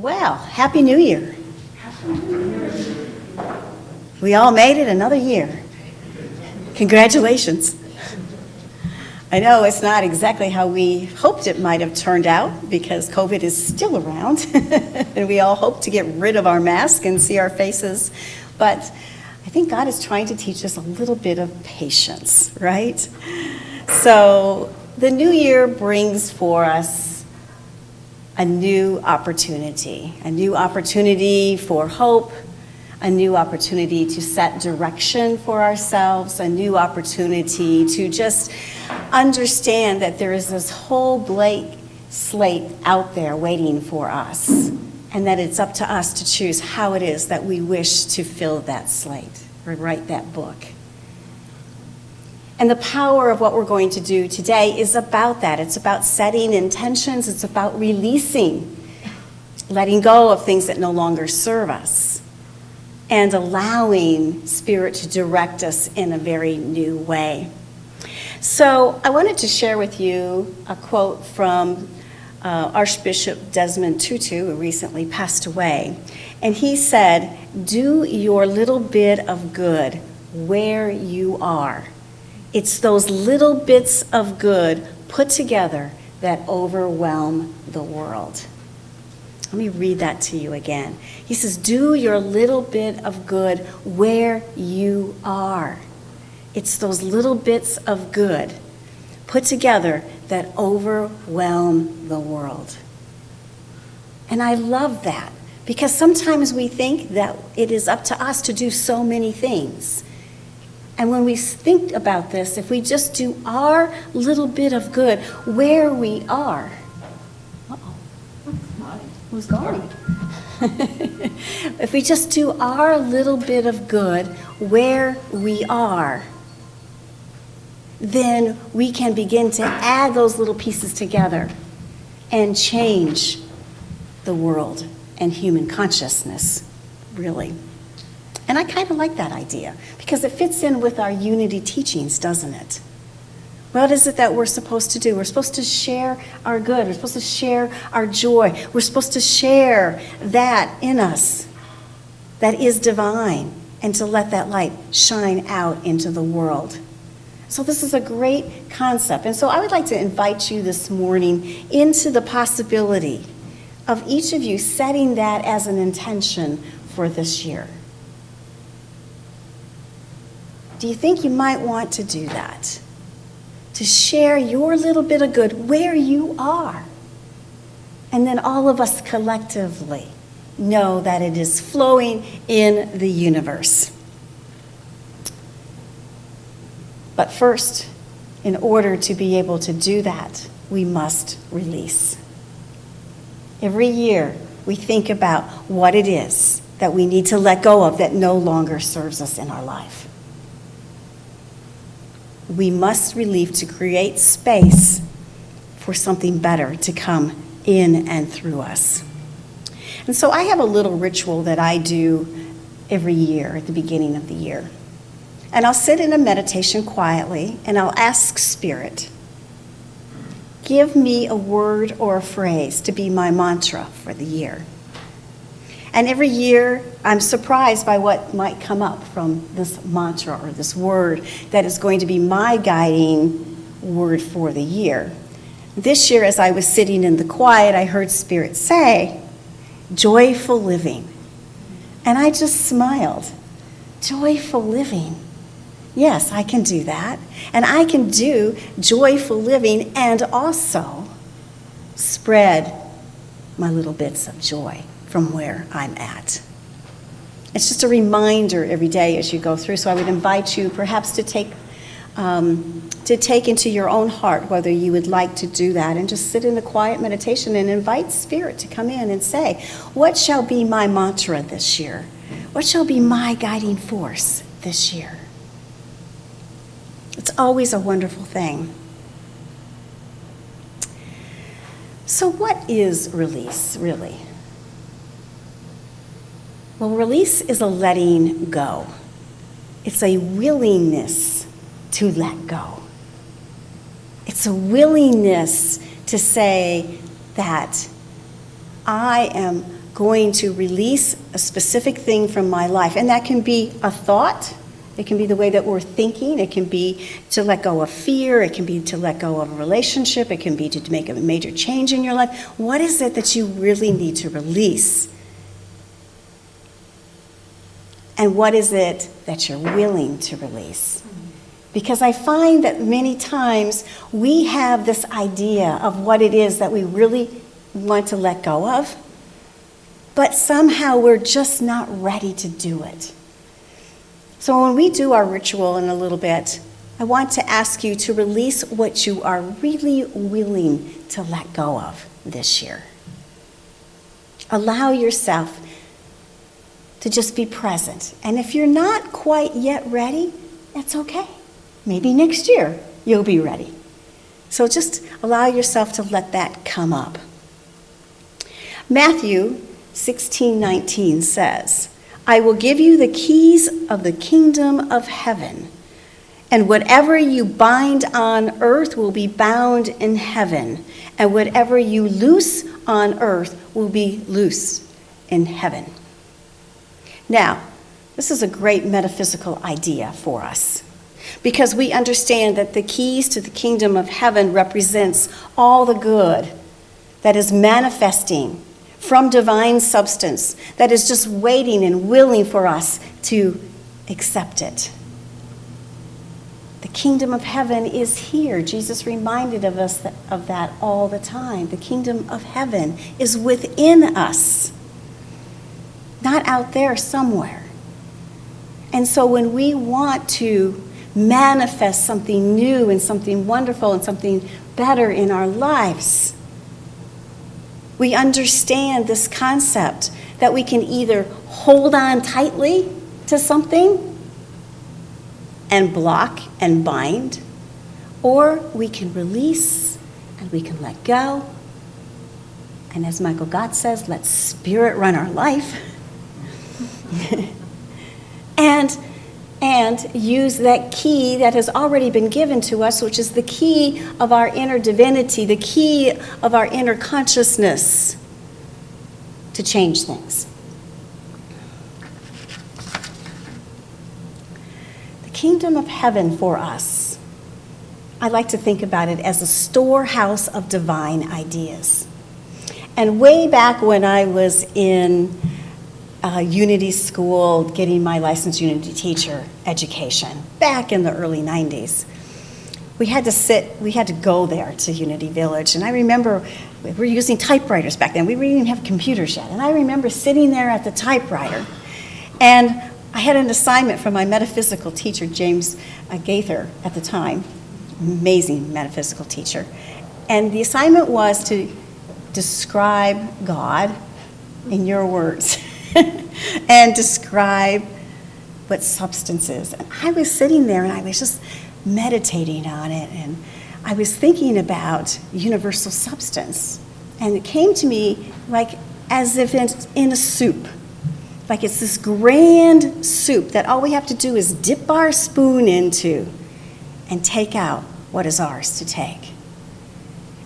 Well, Happy New Year. We all made it another year. Congratulations. I know it's not exactly how we hoped it might have turned out because COVID is still around and we all hope to get rid of our mask and see our faces. But I think God is trying to teach us a little bit of patience, right? So the new year brings for us a new opportunity for hope, a new opportunity to set direction for ourselves, a new opportunity to just understand that there is this whole blank slate out there waiting for us, and that it's up to us to choose how it is that we wish to fill that slate or write that book. And the power of what we're going to do today is about that. It's about setting intentions. It's about releasing, letting go of things that no longer serve us, and allowing Spirit to direct us in a very new way. So I wanted to share with you a quote from Archbishop Desmond Tutu, who recently passed away. And he said, "Do your little bit of good where you are. It's those little bits of good put together that overwhelm the world." Let me read that to you again. He says, "Do your little bit of good where you are. It's those little bits of good put together that overwhelm the world." And I love that because sometimes we think that it is up to us to do so many things. And when we think about this, if we just do our little bit of good where we are, who's gone? If we just do our little bit of good where we are, then we can begin to add those little pieces together and change the world and human consciousness, really. And I kind of like that idea because it fits in with our unity teachings, doesn't it? What is it that we're supposed to do? We're supposed to share our good. We're supposed to share our joy. We're supposed to share that in us that is divine and to let that light shine out into the world. So this is a great concept. And so I would like to invite you this morning into the possibility of each of you setting that as an intention for this year. Do you think you might want to do that? To share your little bit of good where you are. And then all of us collectively know that it is flowing in the universe. But first, in order to be able to do that, we must release. Every year, we think about what it is that we need to let go of that no longer serves us in our life. We must release to create space for something better to come in and through us. And so I have a little ritual that I do every year at the beginning of the year. And I'll sit in a meditation quietly and I'll ask Spirit, give me a word or a phrase to be my mantra for the year. And every year, I'm surprised by what might come up from this mantra or this word that is going to be my guiding word for the year. This year, as I was sitting in the quiet, I heard Spirit say, joyful living. And I just smiled. Joyful living. Yes, I can do that. And I can do joyful living and also spread my little bits of joy from where I'm at. It's just a reminder every day as you go through. So I would invite you perhaps to take into your own heart whether you would like to do that and just sit in the quiet meditation and invite Spirit to come in and say, what shall be my mantra this year? What shall be my guiding force this year? It's always a wonderful thing. So what is release, really? Well, release is a letting go. It's a willingness to let go. It's a willingness to say that I am going to release a specific thing from my life. And that can be a thought. It can be the way that we're thinking. It can be to let go of fear. It can be to let go of a relationship. It can be to make a major change in your life. What is it that you really need to release? And what is it that you're willing to release? Because I find that many times we have this idea of what it is that we really want to let go of, but somehow we're just not ready to do it. So when we do our ritual in a little bit, I want to ask you to release what you are really willing to let go of this year. Allow yourself to just be present. And if you're not quite yet ready, that's okay. Maybe next year you'll be ready. So just allow yourself to let that come up. Matthew 16:19 says, I will give you the keys of the kingdom of heaven, and whatever you bind on earth will be bound in heaven, and whatever you loose on earth will be loose in heaven. Now, this is a great metaphysical idea for us, because we understand that the keys to the kingdom of heaven represents all the good that is manifesting from divine substance, that is just waiting and willing for us to accept it. The kingdom of heaven is here. Jesus reminded of us of that all the time. The kingdom of heaven is within us, not out there somewhere. And so when we want to manifest something new and something wonderful and something better in our lives, we understand this concept that we can either hold on tightly to something and block and bind, or we can release and we can let go. And as Michael Gott says, let spirit run our life. and use that key that has already been given to us, which is the key of our inner divinity, the key of our inner consciousness, to change things. The kingdom of heaven for us, I like to think about it as a storehouse of divine ideas. And way back when I was in Unity School, getting my licensed Unity teacher education, back in the early 90s. We had to go there to Unity Village, and I remember we were using typewriters back then. We didn't even have computers yet, and I remember sitting there at the typewriter, and I had an assignment from my metaphysical teacher, James Gaither, at the time, amazing metaphysical teacher, and the assignment was to describe God in your words. And describe what substance is. And I was sitting there and I was just meditating on it, and I was thinking about universal substance. And it came to me like as if it's in a soup. Like it's this grand soup that all we have to do is dip our spoon into and take out what is ours to take.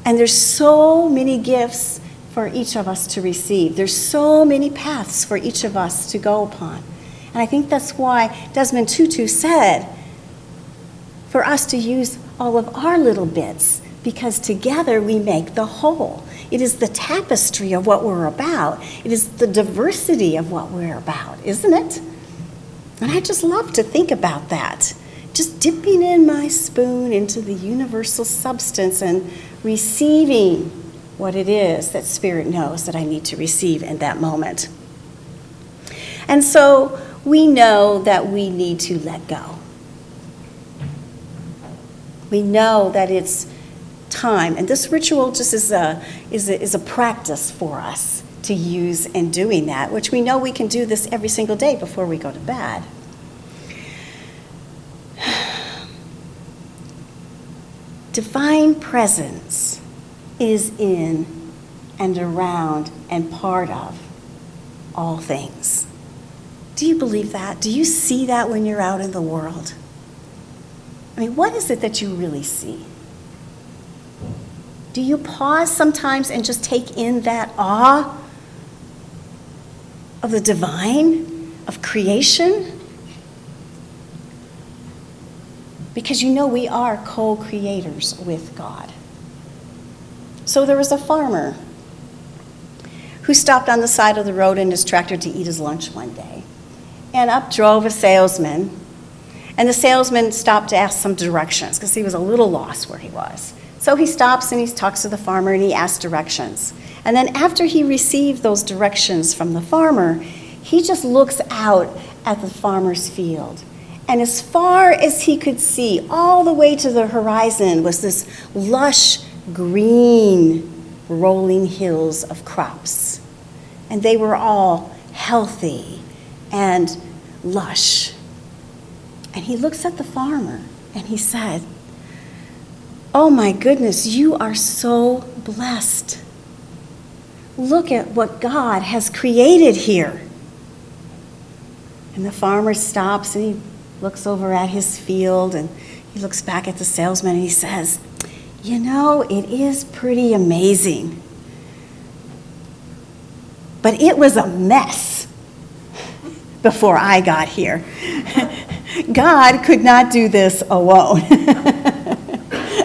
And there's so many gifts for each of us to receive. There's so many paths for each of us to go upon. And I think that's why Desmond Tutu said for us to use all of our little bits, because together we make the whole. It is the tapestry of what we're about. It is the diversity of what we're about, isn't it? And I just love to think about that. Just dipping in my spoon into the universal substance and receiving what it is that Spirit knows that I need to receive in that moment. And so we know that we need to let go. We know that it's time, and this ritual just is a practice for us to use in doing that, which we know we can do this every single day before we go to bed. Divine presence is in and around and part of all things. Do you believe that? Do you see that when you're out in the world? I mean, what is it that you really see? Do you pause sometimes and just take in that awe of the divine, of creation? Because we are co-creators with God. So there was a farmer who stopped on the side of the road in his tractor to eat his lunch one day. And up drove a salesman. And the salesman stopped to ask some directions because he was a little lost where he was. So he stops and he talks to the farmer and he asks directions. And then after he received those directions from the farmer, he just looks out at the farmer's field. And as far as he could see, all the way to the horizon, was this lush, green, rolling hills of crops. And they were all healthy and lush. And he looks at the farmer and he said, "Oh my goodness, you are so blessed. Look at what God has created here." And the farmer stops and he looks over at his field and he looks back at the salesman and he says, "It is pretty amazing. But it was a mess before I got here. God could not do this alone."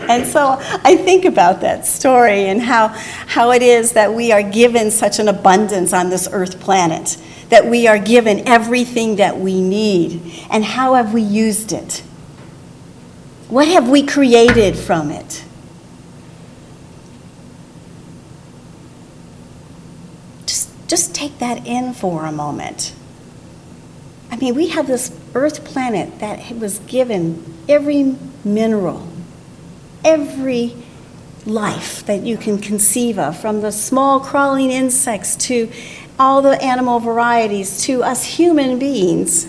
And so I think about that story and how it is that we are given such an abundance on this earth planet, that we are given everything that we need. And how have we used it? What have we created from it? Just take that in for a moment. I mean, we have this earth planet that was given every mineral, every life that you can conceive of, from the small crawling insects to all the animal varieties to us human beings,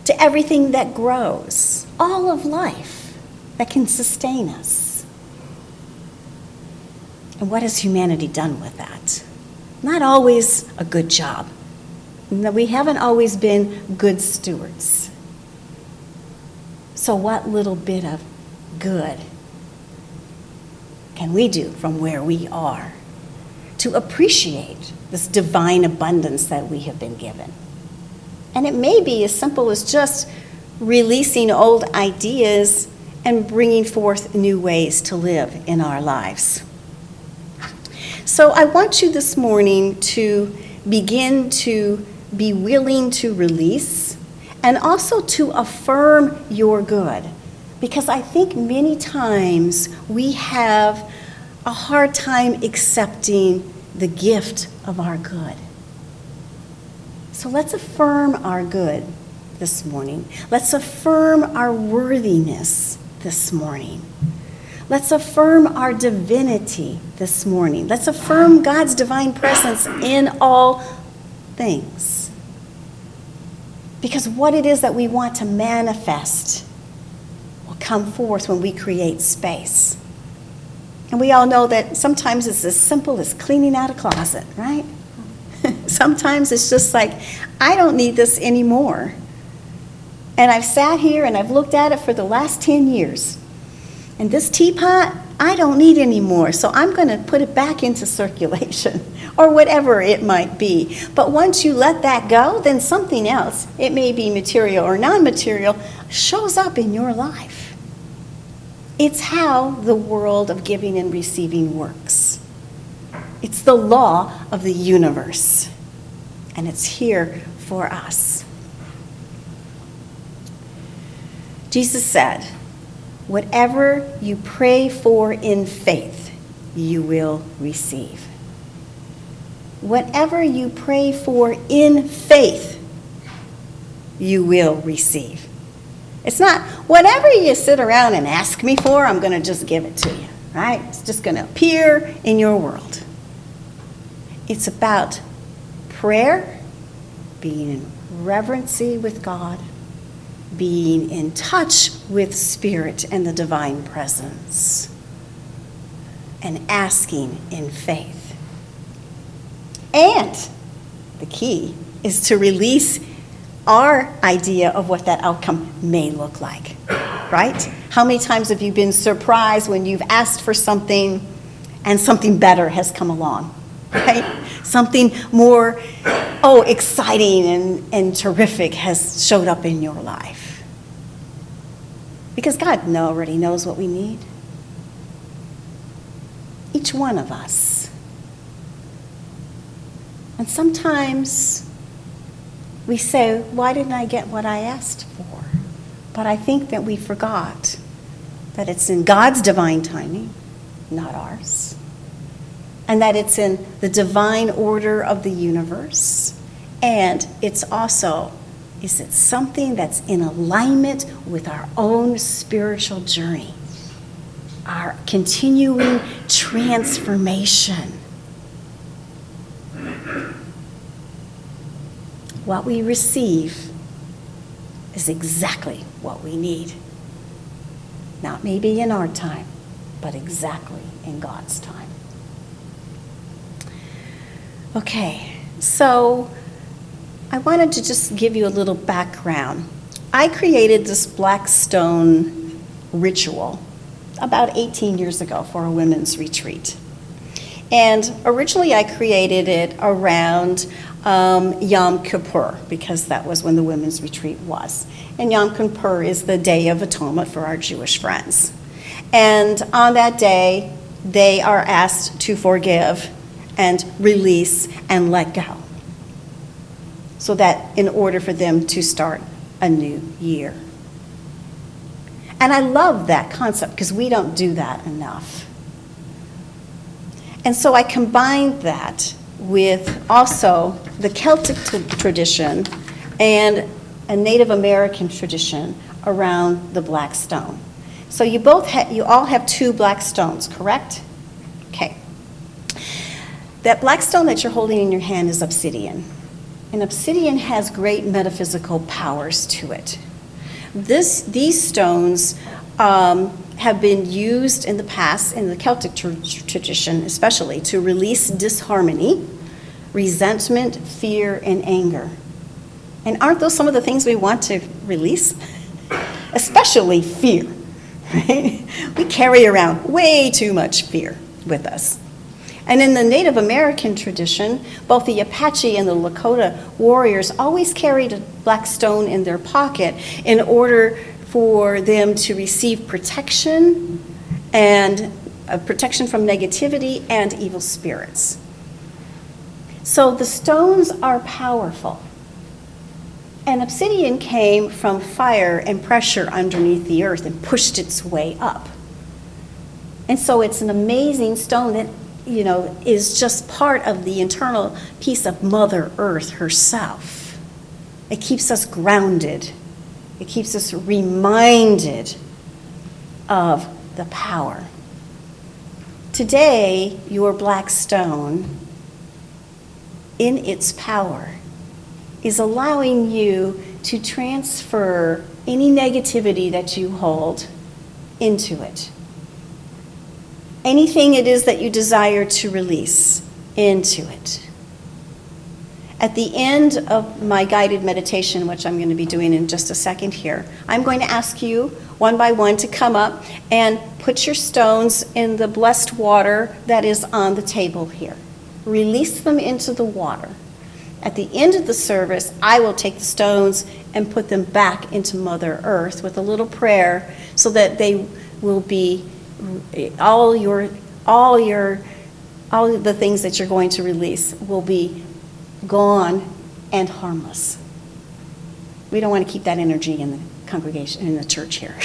to everything that grows, all of life that can sustain us. And what has humanity done with that? Not always a good job. We haven't always been good stewards. So what little bit of good can we do from where we are to appreciate this divine abundance that we have been given? And it may be as simple as just releasing old ideas and bringing forth new ways to live in our lives. So I want you this morning to begin to be willing to release and also to affirm your good. Because I think many times we have a hard time accepting the gift of our good. So let's affirm our good this morning. Let's affirm our worthiness this morning. Let's affirm our divinity this morning. Let's affirm God's divine presence in all things. Because what it is that we want to manifest will come forth when we create space. And we all know that sometimes it's as simple as cleaning out a closet, right? Sometimes it's just like, I don't need this anymore. And I've sat here and I've looked at it for the last 10 years. And this teapot, I don't need anymore, so I'm going to put it back into circulation, or whatever it might be. But once you let that go, then something else, it may be material or non-material, shows up in your life. It's how the world of giving and receiving works. It's the law of the universe, and it's here for us. Jesus said, "Whatever you pray for in faith, you will receive." Whatever you pray for in faith, you will receive. It's not, whatever you sit around and ask me for, I'm going to just give it to you, right? It's just going to appear in your world. It's about prayer, being in reverency with God, being in touch with Spirit and the divine presence, and asking in faith. And the key is to release our idea of what that outcome may look like, right? How many times have you been surprised when you've asked for something and something better has come along? right? Something more, exciting and terrific has showed up in your life. Because God already knows what we need. Each one of us. And sometimes we say, why didn't I get what I asked for? But I think that we forgot that it's in God's divine timing, not ours. And that it's in the divine order of the universe. And it's also, is it something that's in alignment with our own spiritual journey? Our continuing transformation. What we receive is exactly what we need. Not maybe in our time, but exactly in God's time. Okay, so I wanted to just give you a little background. I created this black stone ritual about 18 years ago for a women's retreat. And originally I created it around Yom Kippur, because that was when the women's retreat was. And Yom Kippur is the Day of Atonement for our Jewish friends. And on that day, they are asked to forgive and release and let go, so that in order for them to start a new year. And I love that concept because we don't do that enough. And so I combined that with also the Celtic tradition and a Native American tradition around the black stone. So you all have 2 black stones, correct? Okay. That black stone that you're holding in your hand is obsidian. And obsidian has great metaphysical powers to it. These stones have been used in the past, in the Celtic tradition especially, to release disharmony, resentment, fear, and anger. And aren't those some of the things we want to release? Especially fear, right? We carry around way too much fear with us. And in the Native American tradition, both the Apache and the Lakota warriors always carried a black stone in their pocket in order for them to receive protection and protection from negativity and evil spirits. So the stones are powerful. And obsidian came from fire and pressure underneath the earth and pushed its way up. And so it's an amazing stone that, is just part of the internal piece of Mother Earth herself. It keeps us grounded. It keeps us reminded of the power. Today, your black stone, in its power, is allowing you to transfer any negativity that you hold into it. Anything it is that you desire to release into it. At the end of my guided meditation, which I'm going to be doing in just a second here, I'm going to ask you one by one to come up and put your stones in the blessed water that is on the table here. Release them into the water. At the end of the service, I will take the stones and put them back into Mother Earth with a little prayer so that they will be all the things that you're going to release will be gone and harmless. We don't want to keep that energy in the congregation, in the church here.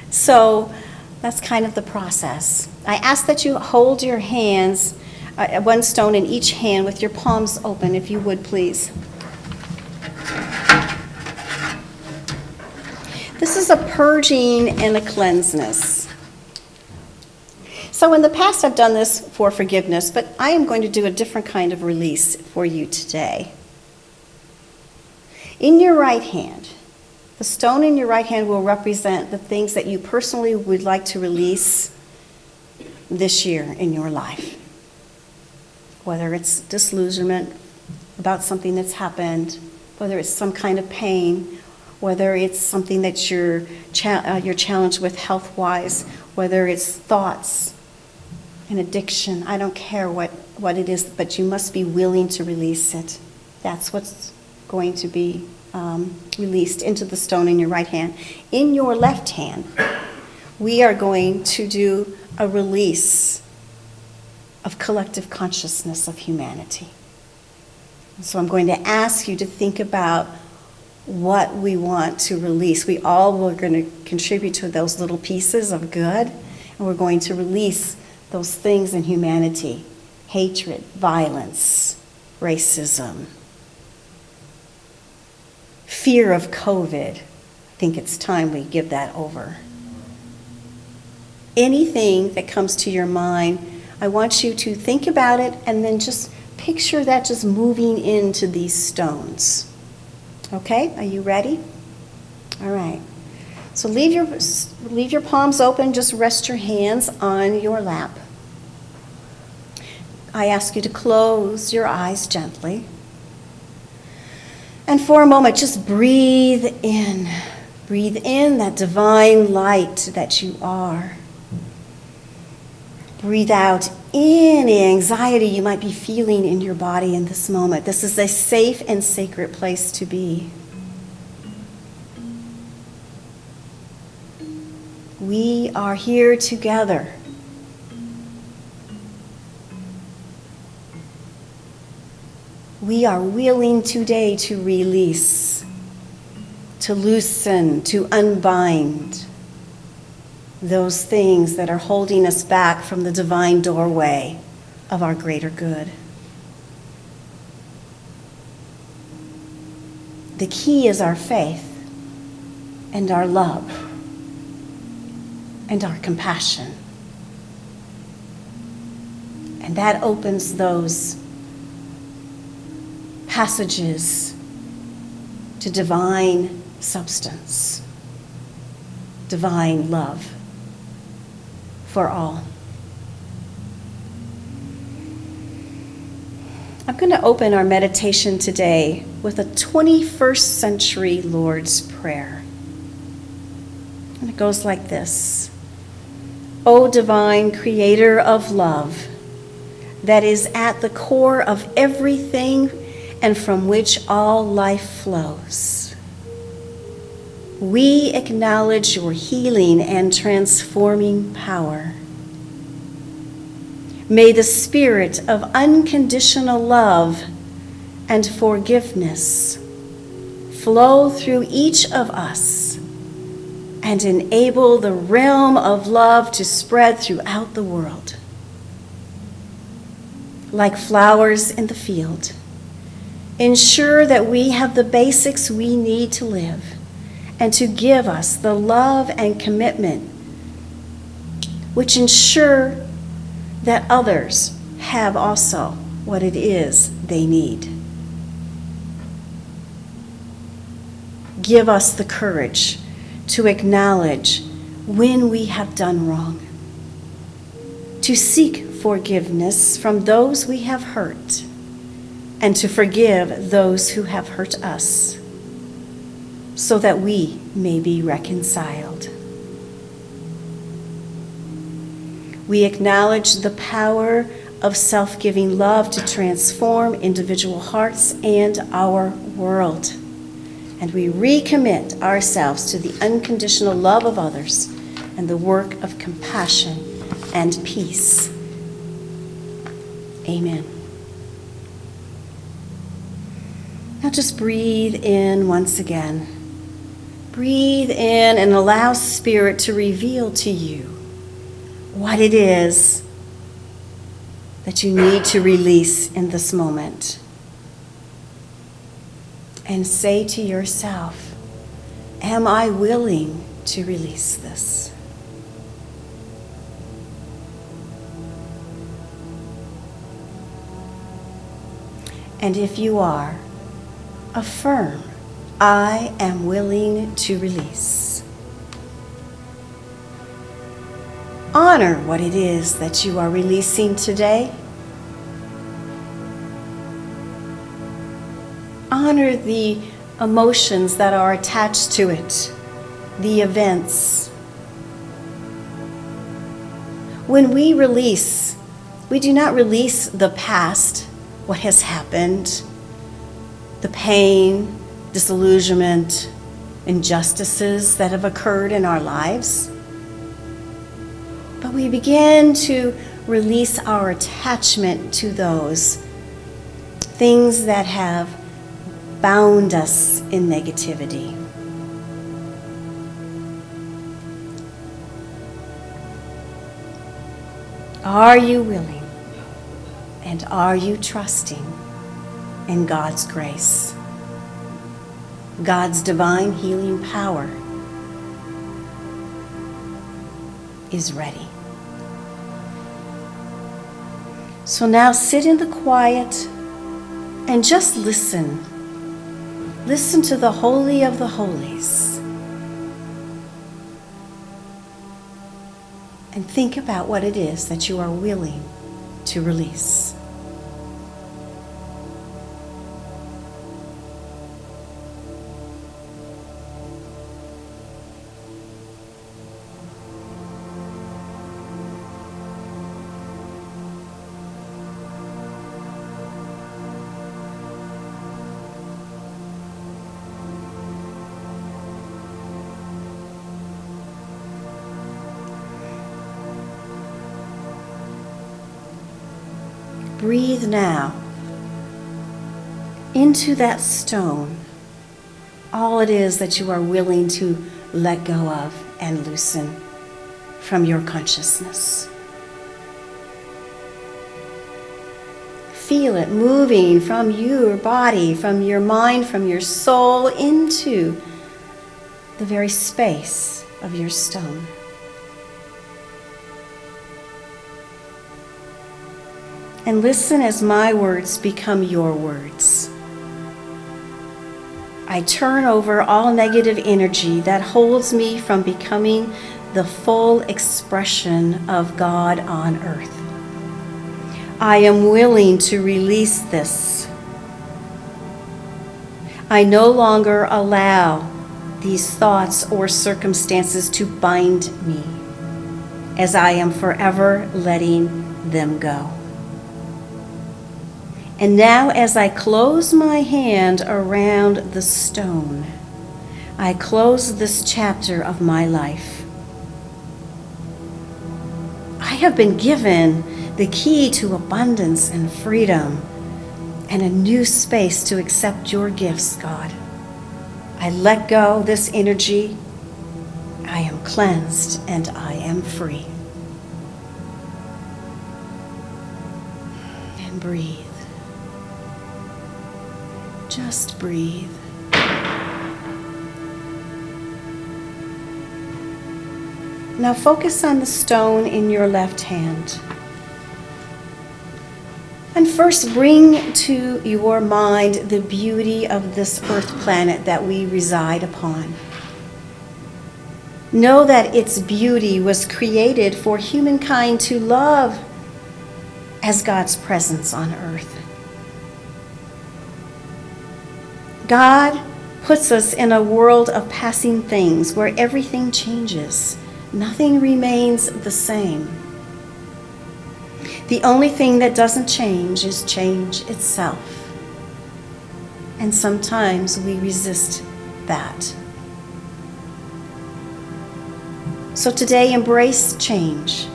So that's kind of the process. I ask that you hold your hands, one stone in each hand with your palms open, if you would, please. This is a purging and a cleanseness. So in the past, I've done this for forgiveness, but I am going to do a different kind of release for you today. In your right hand, the stone in your right hand will represent the things that you personally would like to release this year in your life. Whether it's disillusionment about something that's happened, whether it's some kind of pain, whether it's something that you're challenged with health-wise, whether it's thoughts, an addiction. I don't care what it is, but you must be willing to release it. That's what's going to be released into the stone in your right hand. In your left hand, we are going to do a release of collective consciousness of humanity. So I'm going to ask you to think about what we want to release. We all are going to contribute to those little pieces of good, and we're going to release those things in humanity: hatred, violence, racism, fear of COVID. I think it's time we give that over. Anything that comes to your mind, I want you to think about it and then just picture that just moving into these stones. Okay, are you ready? All right. So leave your palms open, just rest your hands on your lap. I ask you to close your eyes gently. And for a moment, just breathe in. Breathe in that divine light that you are. Breathe out any anxiety you might be feeling in your body in this moment. This is a safe and sacred place to be. We are here together. We are willing today to release, to loosen, to unbind those things that are holding us back from the divine doorway of our greater good. The key is our faith and our love and our compassion. And that opens those passages to divine substance, divine love for all. I'm going to open our meditation today with a 21st century Lord's Prayer. And it goes like this. O divine creator of love, that is at the core of everything and from which all life flows, we acknowledge your healing and transforming power. May the spirit of unconditional love and forgiveness flow through each of us and enable the realm of love to spread throughout the world. Like flowers in the field, ensure that we have the basics we need to live and to give us the love and commitment which ensure that others have also what it is they need. Give us the courage to acknowledge when we have done wrong, to seek forgiveness from those we have hurt, and to forgive those who have hurt us, so that we may be reconciled. We acknowledge the power of self-giving love to transform individual hearts and our world. And we recommit ourselves to the unconditional love of others and the work of compassion and peace. Amen. Now just breathe in once again. Breathe in and allow Spirit to reveal to you what it is that you need to release in this moment. And say to yourself, am I willing to release this? And if you are, affirm, I am willing to release. Honor what it is that you are releasing today. Honor the emotions that are attached to it, the events. When we release, we do not release the past, what has happened, the pain, disillusionment, injustices that have occurred in our lives. But we begin to release our attachment to those things that have bound us in negativity. Are you willing and are you trusting in God's grace? God's divine healing power is ready. So now sit in the quiet and just listen. Listen to the Holy of the Holies. And think about what it is that you are willing to release. Breathe now into that stone all it is that you are willing to let go of and loosen from your consciousness. Feel it moving from your body, from your mind, from your soul into the very space of your stone. And listen as my words become your words. I turn over all negative energy that holds me from becoming the full expression of God on earth. I am willing to release this. I no longer allow these thoughts or circumstances to bind me, as I am forever letting them go. And now as I close my hand around the stone, I close this chapter of my life. I have been given the key to abundance and freedom and a new space to accept your gifts, God. I let go this energy. I am cleansed and I am free. And breathe. Just breathe. Now focus on the stone in your left hand. And first bring to your mind the beauty of this earth planet that we reside upon. Know that its beauty was created for humankind to love as God's presence on earth. God puts us in a world of passing things where everything changes. Nothing remains the same. The only thing that doesn't change is change itself. And sometimes we resist that. So today, embrace change.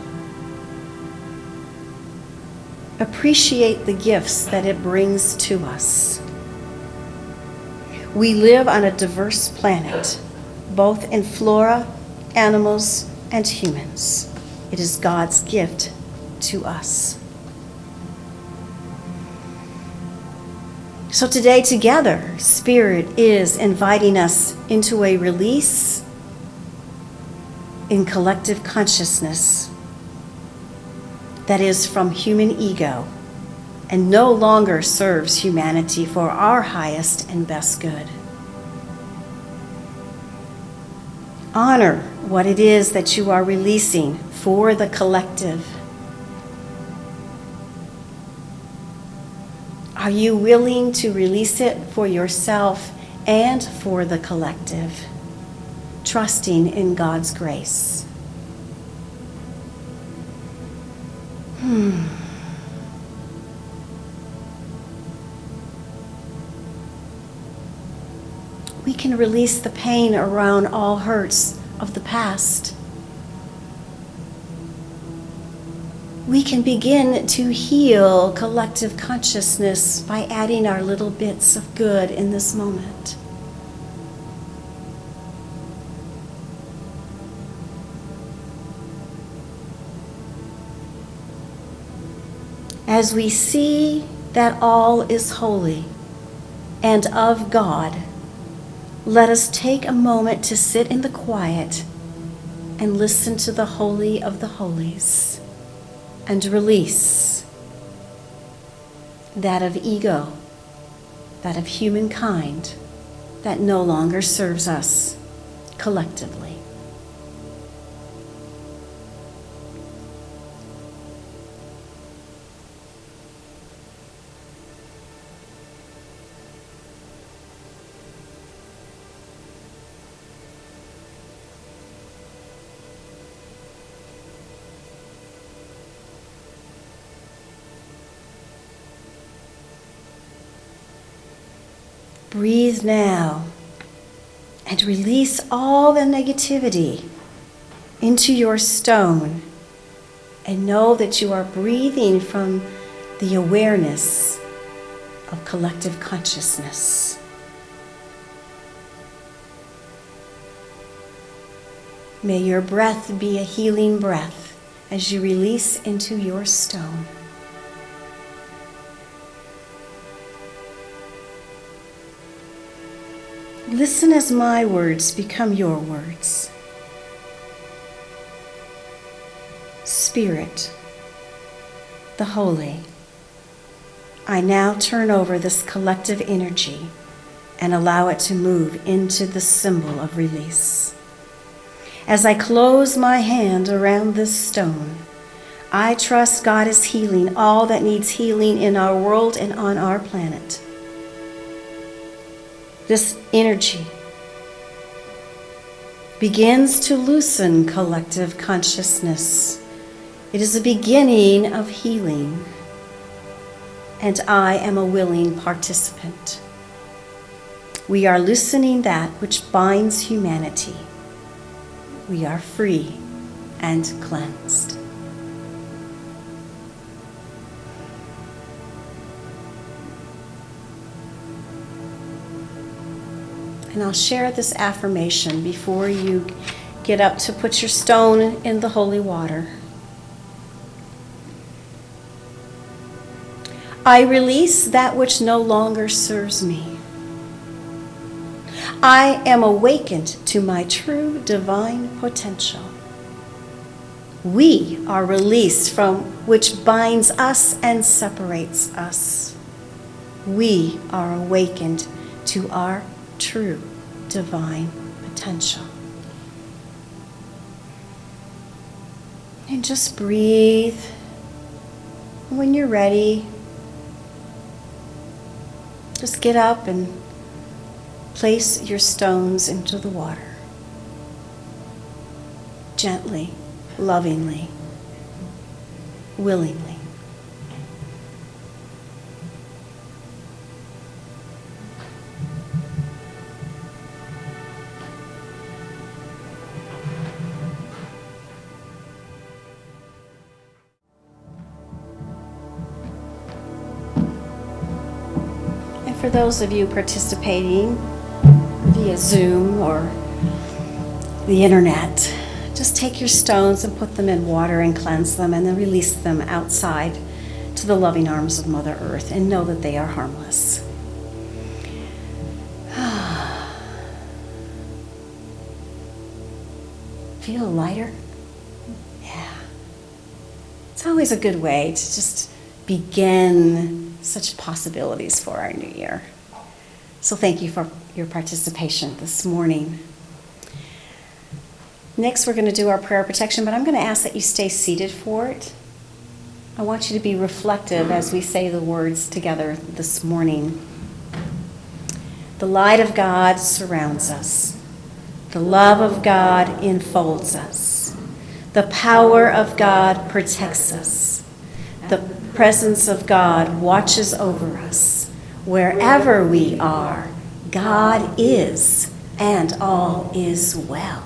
Appreciate the gifts that it brings to us. We live on a diverse planet, both in flora, animals, and humans. It is God's gift to us. So today together, Spirit is inviting us into a release in collective consciousness that is from human ego and no longer serves humanity for our highest and best good. Honor what it is that you are releasing for the collective. Are you willing to release it for yourself and for the collective, trusting in God's grace? We can release the pain around all hurts of the past. We can begin to heal collective consciousness by adding our little bits of good in this moment. As we see that all is holy and of God, let us take a moment to sit in the quiet and listen to the Holy of the Holies and release that of ego, that of humankind that no longer serves us collectively. Breathe now and release all the negativity into your stone, and know that you are breathing from the awareness of collective consciousness. May your breath be a healing breath as you release into your stone. Listen as my words become your words. Spirit, the Holy, I now turn over this collective energy and allow it to move into the symbol of release. As I close my hand around this stone, I trust God is healing all that needs healing in our world and on our planet. This energy begins to loosen collective consciousness. It is a beginning of healing, and I am a willing participant. We are loosening that which binds humanity. We are free and cleansed. And I'll share this affirmation before you get up to put your stone in the holy water. I release that which no longer serves me. I am awakened to my true divine potential. We are released from which binds us and separates us. We are awakened to our true divine potential. And just breathe. When you're ready, just get up and place your stones into the water. Gently, lovingly, willingly. For those of you participating via Zoom or the internet, just take your stones and put them in water and cleanse them, and then release them outside to the loving arms of Mother Earth, and know that they are harmless. Feel lighter? Yeah. It's always a good way to just begin such possibilities for our new year. So thank you for your participation this morning. Next, we're going to do our prayer protection, but I'm going to ask that you stay seated for it. I want you to be reflective as we say the words together this morning. The light of God surrounds us. The love of God enfolds us. The power of God protects us. The presence of God watches over us. Wherever we are, God is, and all is well.